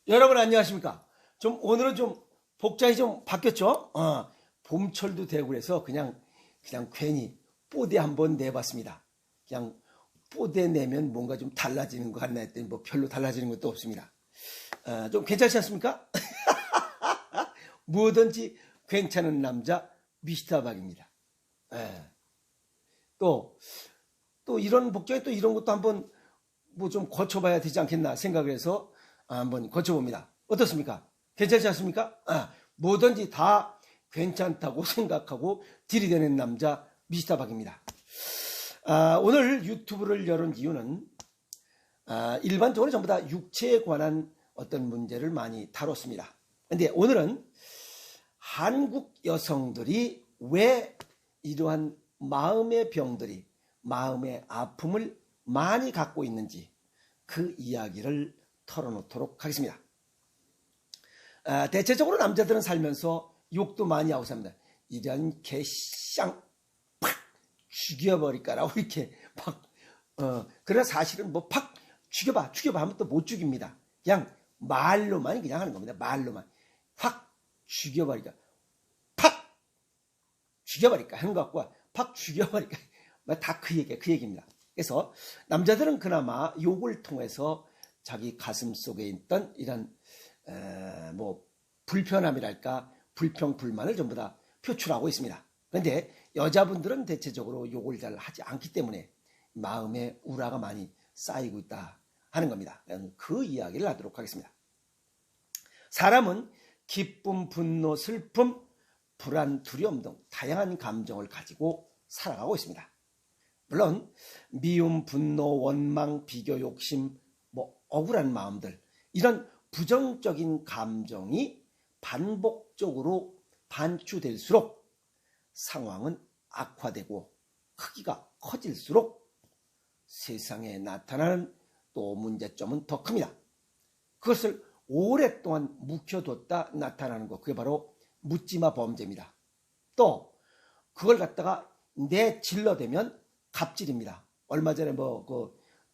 여러분 안녕하십니까? 오늘은 좀 복장이 좀 바뀌었죠? 봄철도 되고 그래서 그냥 괜히 뽀대 한번 내봤습니다. 그냥 뽀대 내면 뭔가 좀 달라지는 것 같나 했더니 뭐 별로 달라지는 것도 없습니다. 좀 괜찮지 않습니까? 뭐든지 괜찮은 남자 미스터박입니다. 또 이런 복장에 또 이런 것도 한번 뭐 좀 거쳐봐야 되지 않겠나 생각을 해서 한번 거쳐봅니다. 어떻습니까? 괜찮지 않습니까? 뭐든지 다 괜찮다고 생각하고 들이대는 남자 미스터박입니다. 오늘 유튜브를 열은 이유는 일반적으로 전부 다 육체에 관한 어떤 문제를 많이 다뤘습니다. 근데 오늘은 한국 여성들이 왜 이러한 마음의 병들이, 마음의 아픔을 많이 갖고 있는지 그 이야기를 털어놓도록 하겠습니다. 대체적으로 남자들은 살면서 욕도 많이 하고 삽니다. 이런 개쌍 팍 죽여버릴까라고 이렇게 그러나 사실은 뭐 팍 죽여봐 하면 또 못 죽입니다. 그냥 말로만 그냥 하는 겁니다. 말로만 확 죽여버릴까, 팍 죽여버릴까 하는 것 같고 팍 죽여버릴까 다 그 얘기입니다. 그래서 남자들은 그나마 욕을 통해서 자기 가슴 속에 있던 이런 뭐 불편함이랄까 불평 불만을 전부 다 표출하고 있습니다. 그런데 여자분들은 대체적으로 욕을 잘 하지 않기 때문에 마음에 우라가 많이 쌓이고 있다 하는 겁니다. 그 이야기를 하도록 하겠습니다. 사람은 기쁨, 분노, 슬픔, 불안, 두려움 등 다양한 감정을 가지고 살아가고 있습니다. 물론 미움, 분노, 원망, 비교, 욕심, 뭐 억울한 마음들, 이런 부정적인 감정이 반복적으로 반추될수록 상황은 악화되고 크기가 커질수록 세상에 나타나는 또 문제점은 더 큽니다. 그것을 오랫동안 묵혀뒀다 나타나는 것, 그게 바로 묻지마 범죄입니다. 또 그걸 갖다가 내질러대면 갑질입니다. 얼마 전에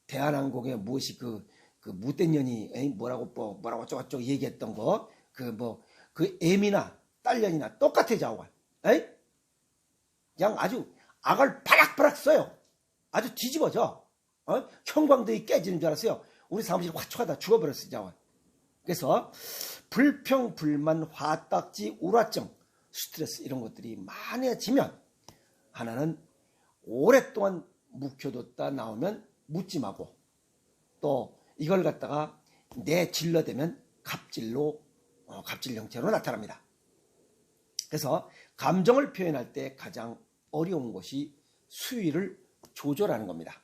대한항공에 무엇이 그 못된 년이 뭐라고 어쩌고저쩌고 얘기했던 거, 그 애미나 딸년이나 똑같아 자오가. 그냥 아주 악을 바락바락 써요. 아주 뒤집어져. 형광등이 깨지는 줄 알았어요. 우리 사무실 화초하다 죽어버렸어요, 자오가. 그래서 불평, 불만, 화딱지, 우라증, 스트레스 이런 것들이 많아지면 하나는 오랫동안 묵혀뒀다 나오면 묻지마고, 또 이걸 갖다가 내질러대면 갑질 형태로 나타납니다. 그래서 감정을 표현할 때 가장 어려운 것이 수위를 조절하는 겁니다.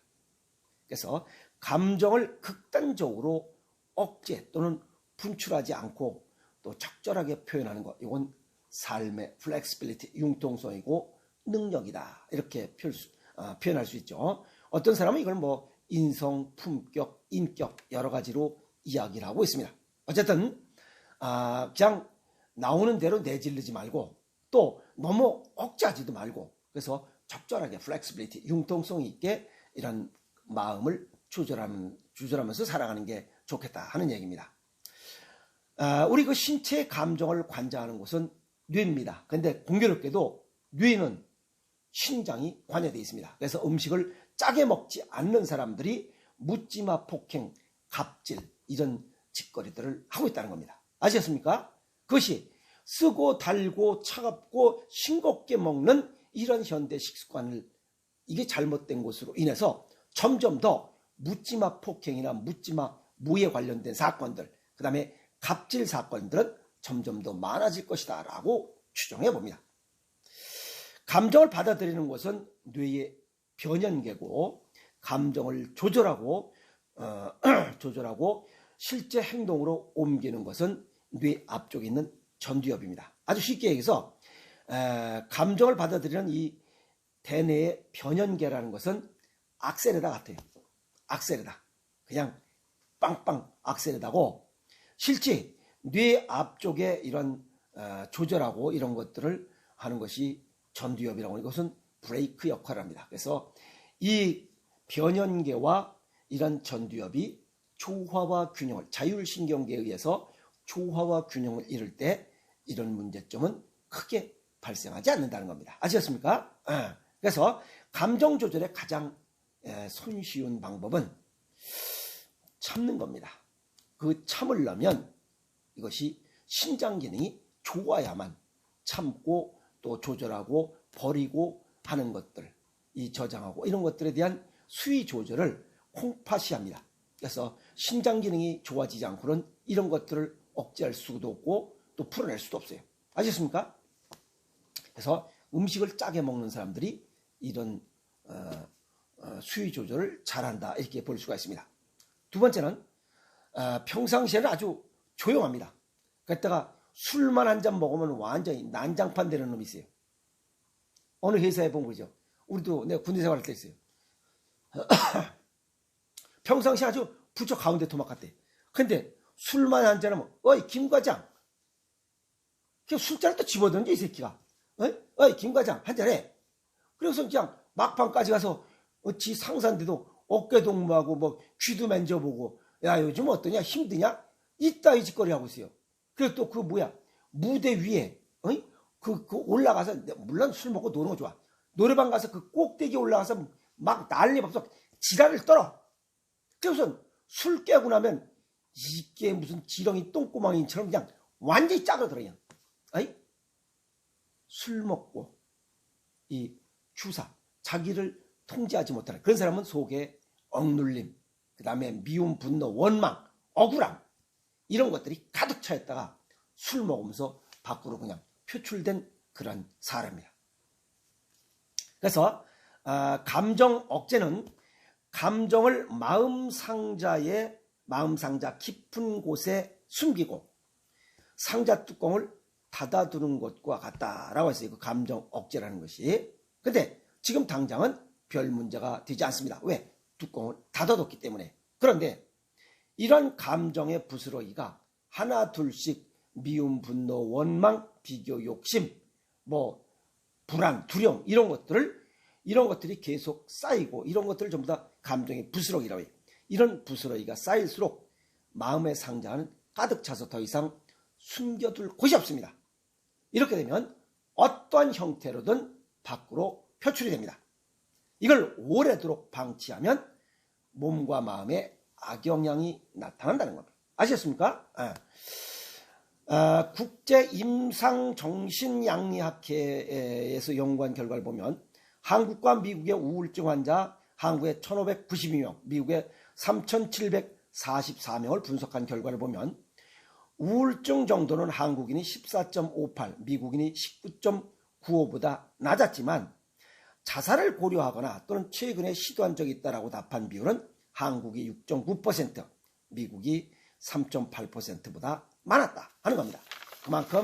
그래서 감정을 극단적으로 억제 또는 분출하지 않고 또 적절하게 표현하는 것, 이건 삶의 플렉시빌리티, 융통성이고 능력이다, 이렇게 표현할 수 있죠. 어떤 사람은 이걸 뭐 인성, 품격, 인격 여러 가지로 이야기를 하고 있습니다. 어쨌든 그냥 나오는 대로 내질르지 말고 또 너무 억제하지도 말고, 그래서 적절하게 플렉시빌리티, 융통성 있게 이런 마음을 조절하면서 살아가는 게 좋겠다 하는 얘기입니다. 우리 그 신체의 감정을 관장하는 곳은 뇌입니다. 그런데 공교롭게도 뇌는 신장이 관여되어 있습니다. 그래서 음식을 짜게 먹지 않는 사람들이 묻지마 폭행, 갑질 이런 짓거리들을 하고 있다는 겁니다. 아시겠습니까? 그것이 쓰고 달고 차갑고 싱겁게 먹는 이런 현대 식습관을, 이게 잘못된 것으로 인해서 점점 더 묻지마 폭행이나 묻지마 무에 관련된 사건들, 그 다음에 갑질 사건들은 점점 더 많아질 것이다 라고 추정해 봅니다. 감정을 받아들이는 것은 뇌의 변연계고, 감정을 조절하고 실제 행동으로 옮기는 것은 뇌 앞쪽에 있는 전두엽입니다. 아주 쉽게 얘기해서 감정을 받아들이는 이 대뇌의 변연계라는 것은 악셀에다 같아요. 악셀에다. 그냥 빵빵 악셀에다고, 실제 뇌 앞쪽에 이런 조절하고 이런 것들을 하는 것이 전두엽이라고 하는, 이것은 브레이크 역할을 합니다. 그래서 이 변연계와 이런 전두엽이 조화와 균형을 자율신경계에 의해서 조화와 균형을 이룰 때 이런 문제점은 크게 발생하지 않는다는 겁니다. 아시겠습니까? 그래서 감정 조절의 가장 손쉬운 방법은 참는 겁니다. 그 참으려면 이것이 신장 기능이 좋아야만 참고 또 조절하고 버리고 하는 것들, 이 저장하고 이런 것들에 대한 수위 조절을 콩팥이 합니다. 그래서 신장 기능이 좋아지지 않고는 이런 것들을 억제할 수도 없고 또 풀어낼 수도 없어요. 아시겠습니까? 그래서 음식을 짜게 먹는 사람들이 이런 수위 조절을 잘한다 이렇게 볼 수가 있습니다. 두 번째는 평상시에는 아주 조용합니다. 그랬다가 술만 한 잔 먹으면 완전히 난장판 되는 놈이 있어요. 어느 회사에 본 거죠. 우리도 내가 군대 생활할 때 있어요. 평상시에 아주 부쩍 가운데 토막 같대. 근데 술만 한 잔 하면 어이 김 과장, 술잔을 또 집어던져 이 새끼가. 어이 김 과장 한 잔해. 그래서 그냥 막판까지 가서 지 상사인데도 어깨 동무하고 뭐 귀도 만져보고 야 요즘 어떠냐 힘드냐 이따위 짓거리 하고 있어요. 그리고 또 그 뭐야 무대 위에 그 올라가서 물론 술 먹고 노는 거 좋아. 노래방 가서 그 꼭대기 올라가서 막 난리 법석 지랄을 떨어. 그래서 술 깨고 나면 이게 무슨 지렁이 똥구멍이처럼 그냥 완전히 짜그러들어요. 술 먹고 이 주사 자기를 통제하지 못하는 그런 사람은 속에 억눌림, 그 다음에 미움, 분노, 원망, 억울함 이런 것들이 가득 차 있다가 술 먹으면서 밖으로 그냥 표출된 그런 사람이야. 그래서 감정 억제는 감정을 마음상자 깊은 곳에 숨기고 상자 뚜껑을 닫아두는 것과 같다라고 했어요. 그 감정 억제라는 것이. 근데 지금 당장은 별 문제가 되지 않습니다. 왜? 뚜껑을 닫아뒀기 때문에. 그런데 이런 감정의 부스러기가 하나 둘씩 미움, 분노, 원망, 비교, 욕심, 뭐 불안, 두려움 이런 것들이 계속 쌓이고 이런 것들을 전부 다 감정의 부스러기라고 해요. 이런 부스러기가 쌓일수록 마음의 상자는 가득 차서 더 이상 숨겨둘 곳이 없습니다. 이렇게 되면 어떠한 형태로든 밖으로 표출이 됩니다. 이걸 오래도록 방치하면 몸과 마음에 악영향이 나타난다는 겁니다. 아시겠습니까? 국제임상정신양리학회에서 연구한 결과를 보면 한국과 미국의 우울증 환자 한국의 1592명, 미국의 3744명을 분석한 결과를 보면 우울증 정도는 한국인이 14.58, 미국인이 19.95보다 낮았지만 자살을 고려하거나 또는 최근에 시도한 적이 있다라고 답한 비율은 한국이 6.9%, 미국이 3.8%보다 많았다 하는 겁니다. 그만큼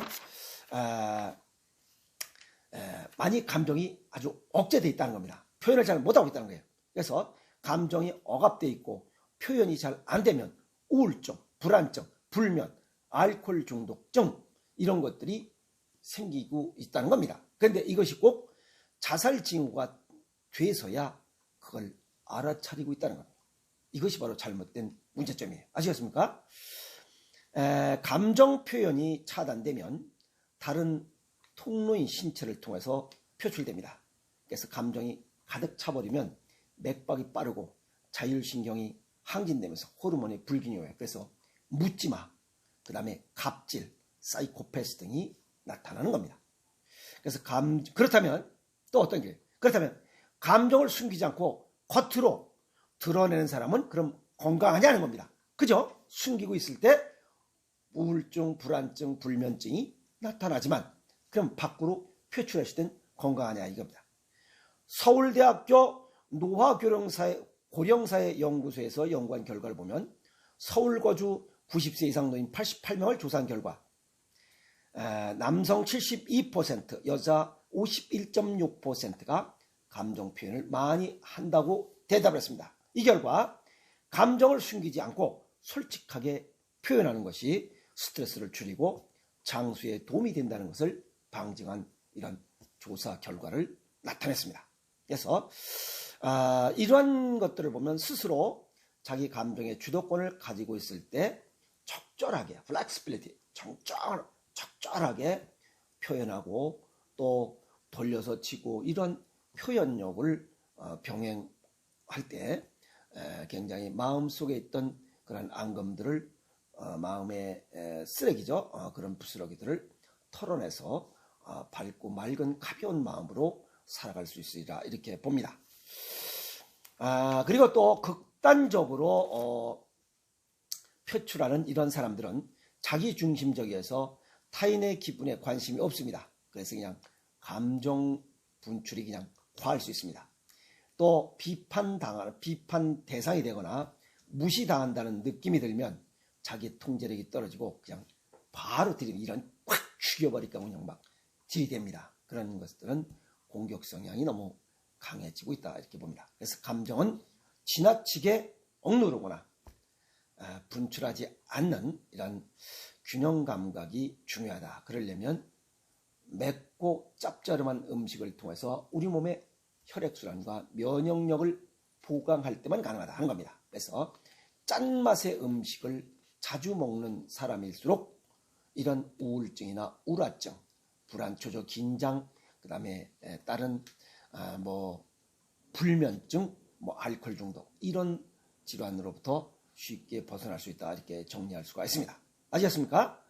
많이 감정이 아주 억제되어 있다는 겁니다. 표현을 잘 못하고 있다는 거예요. 그래서 감정이 억압되어 있고 표현이 잘 안 되면 우울증, 불안증, 불면, 알코올 중독증 이런 것들이 생기고 있다는 겁니다. 그런데 이것이 꼭 자살 징후가 돼서야 그걸 알아차리고 있다는 겁니다. 이것이 바로 잘못된 문제점이에요. 아시겠습니까? 감정 표현이 차단되면 다른 통로인 신체를 통해서 표출됩니다. 그래서 감정이 가득 차버리면 맥박이 빠르고 자율신경이 항진되면서 호르몬의 불균형이 와요. 그래서 묻지마, 그 다음에 갑질, 사이코패스 등이 나타나는 겁니다. 그래서 그렇다면 또 어떤 게 그렇다면 감정을 숨기지 않고 겉으로 드러내는 사람은 그럼 건강하냐는 겁니다. 그죠? 숨기고 있을 때 우울증, 불안증, 불면증이 나타나지만 그럼 밖으로 표출했을 땐 건강하냐 이겁니다. 서울대학교 고령사회 연구소에서 연구한 결과를 보면 서울 거주 90세 이상 노인 88명을 조사한 결과 남성 72%, 여자 51.6%가 감정 표현을 많이 한다고 대답을 했습니다. 이 결과 감정을 숨기지 않고 솔직하게 표현하는 것이 스트레스를 줄이고 장수에 도움이 된다는 것을 방증한 이런 조사 결과를 나타냈습니다. 그래서 이러한 것들을 보면 스스로 자기 감정의 주도권을 가지고 있을 때 적절하게 flexibility 적절하게 표현하고 또 돌려서 치고 이런 표현력을 병행할 때 굉장히 마음속에 있던 그런 앙금들을 마음의 쓰레기죠. 그런 부스러기들을 털어내서 밝고 맑은 가벼운 마음으로 살아갈 수 있으리라 이렇게 봅니다. 그리고 또 극단적으로 표출하는 이런 사람들은 자기중심적이어서 타인의 기분에 관심이 없습니다. 그래서 그냥 감정 분출이 그냥 과할 수 있습니다. 또 비판 대상이 되거나 무시당한다는 느낌이 들면 자기 통제력이 떨어지고 그냥 바로 이런 확 죽여버릴까 그냥 막 들이댑니다. 그런 것들은 공격 성향이 너무 강해지고 있다 이렇게 봅니다. 그래서 감정은 지나치게 억누르거나 분출하지 않는 이런 균형 감각이 중요하다. 그러려면 맵고 짭짤한 음식을 통해서 우리 몸의 혈액순환과 면역력을 보강할 때만 가능하다 하는 겁니다. 그래서 짠맛의 음식을 자주 먹는 사람일수록 이런 우울증이나 우울증, 불안, 초조, 긴장, 그 다음에 다른 불면증, 알코올 중독 이런 질환으로부터 쉽게 벗어날 수 있다 이렇게 정리할 수가 있습니다. 아시겠습니까?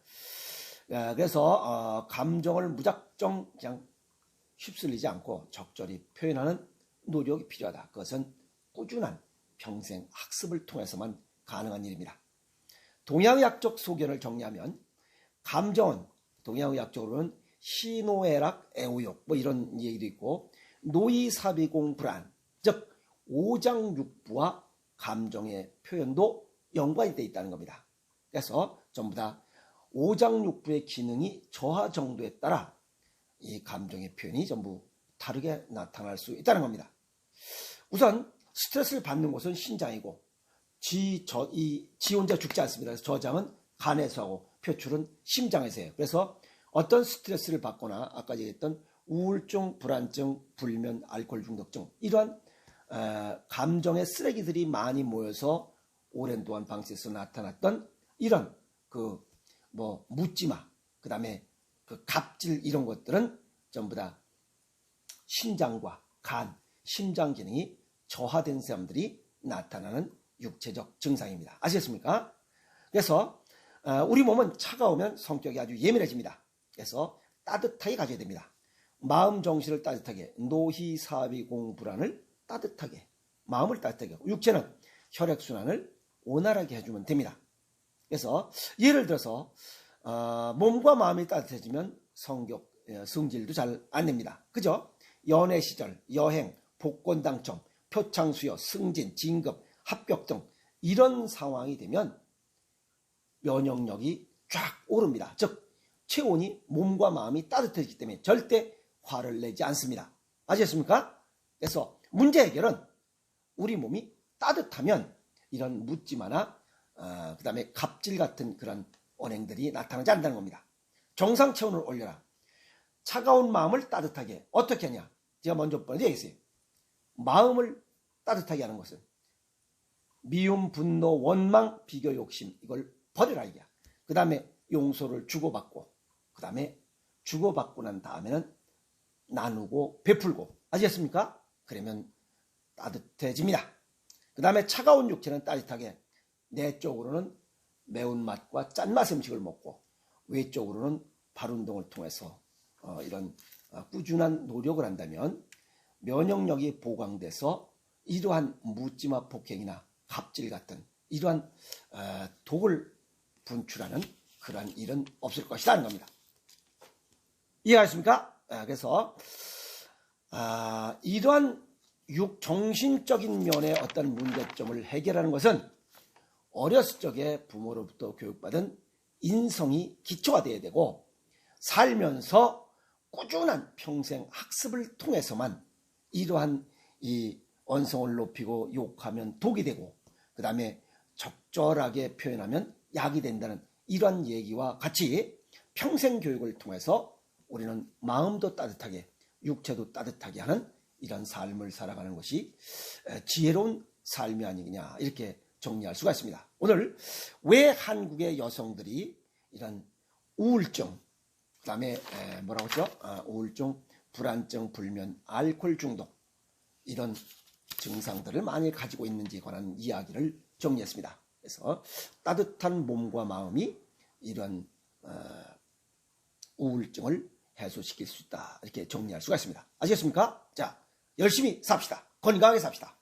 그래서 감정을 무작정 그냥 휩쓸리지 않고 적절히 표현하는 노력이 필요하다. 그것은 꾸준한 평생 학습을 통해서만 가능한 일입니다. 동양의학적 소견을 정리하면 감정은 동양의학적으로는 희노애락, 애호욕 이런 얘기도 있고 노이사비공 불안, 즉 오장육부와 감정의 표현도 연관이 되어 있다는 겁니다. 그래서 전부 다 오장육부의 기능이 저하 정도에 따라 이 감정의 표현이 전부 다르게 나타날 수 있다는 겁니다. 우선 스트레스를 받는 곳은 신장이고 지 혼자 죽지 않습니다. 그래서 저장은 간에서 하고 표출은 심장에서 해요. 그래서 어떤 스트레스를 받거나 아까 얘기했던 우울증, 불안증, 불면, 알코올 중독증 이러한 감정의 쓰레기들이 많이 모여서 오랜 동안 방치해서 나타났던 이런 묻지마, 그 다음에 갑질 이런 것들은 전부 다 신장과 간, 심장 기능이 저하된 사람들이 나타나는 육체적 증상입니다. 아시겠습니까? 그래서 우리 몸은 차가우면 성격이 아주 예민해집니다. 그래서 따뜻하게 가져야 됩니다. 마음 정신을 따뜻하게, 노희사비공불안을 따뜻하게, 마음을 따뜻하게 하고 육체는 혈액순환을 원활하게 해주면 됩니다. 그래서 예를 들어서 몸과 마음이 따뜻해지면 성질도 잘 안 냅니다. 그죠? 연애 시절, 여행, 복권 당첨, 표창 수여, 승진, 진급, 합격 등 이런 상황이 되면 면역력이 쫙 오릅니다. 즉 체온이 몸과 마음이 따뜻해지기 때문에 절대 화를 내지 않습니다. 아시겠습니까? 그래서 문제 해결은 우리 몸이 따뜻하면 이런 묻지마나 그 다음에 갑질 같은 그런 언행들이 나타나지 않는다는 겁니다. 정상 체온을 올려라. 차가운 마음을 따뜻하게 어떻게 하냐? 제가 먼저 얘기했어요. 마음을 따뜻하게 하는 것은 미움, 분노, 원망, 비교, 욕심 이걸 버려라 이게. 그 다음에 용서를 주고받고 그 다음에 주고받고 난 다음에는 나누고 베풀고 아시겠습니까? 그러면 따뜻해집니다. 그 다음에 차가운 육체는 따뜻하게 내 쪽으로는 매운맛과 짠맛 음식을 먹고 외적으로는 발운동을 통해서 이런 꾸준한 노력을 한다면 면역력이 보강돼서 이러한 묻지마 폭행이나 갑질 같은 이러한 독을 분출하는 그러한 일은 없을 것이다 하는 겁니다. 이해하십니까? 그래서 이러한 정신적인 면의 어떤 문제점을 해결하는 것은 어렸을 적에 부모로부터 교육받은 인성이 기초가 되어야 되고 살면서 꾸준한 평생 학습을 통해서만 이러한 이 언성을 높이고 욕하면 독이 되고 그 다음에 적절하게 표현하면 약이 된다는 이러한 얘기와 같이 평생 교육을 통해서 우리는 마음도 따뜻하게 육체도 따뜻하게 하는 이런 삶을 살아가는 것이 지혜로운 삶이 아니냐 이렇게 정리할 수가 있습니다. 오늘 왜 한국의 여성들이 이런 우울증, 그 다음에 뭐라고 했죠? 우울증, 불안증, 불면, 알코올 중독 이런 증상들을 많이 가지고 있는지에 관한 이야기를 정리했습니다. 그래서 따뜻한 몸과 마음이 이런 우울증을 해소시킬 수 있다. 이렇게 정리할 수가 있습니다. 아시겠습니까? 자, 열심히 삽시다. 건강하게 삽시다.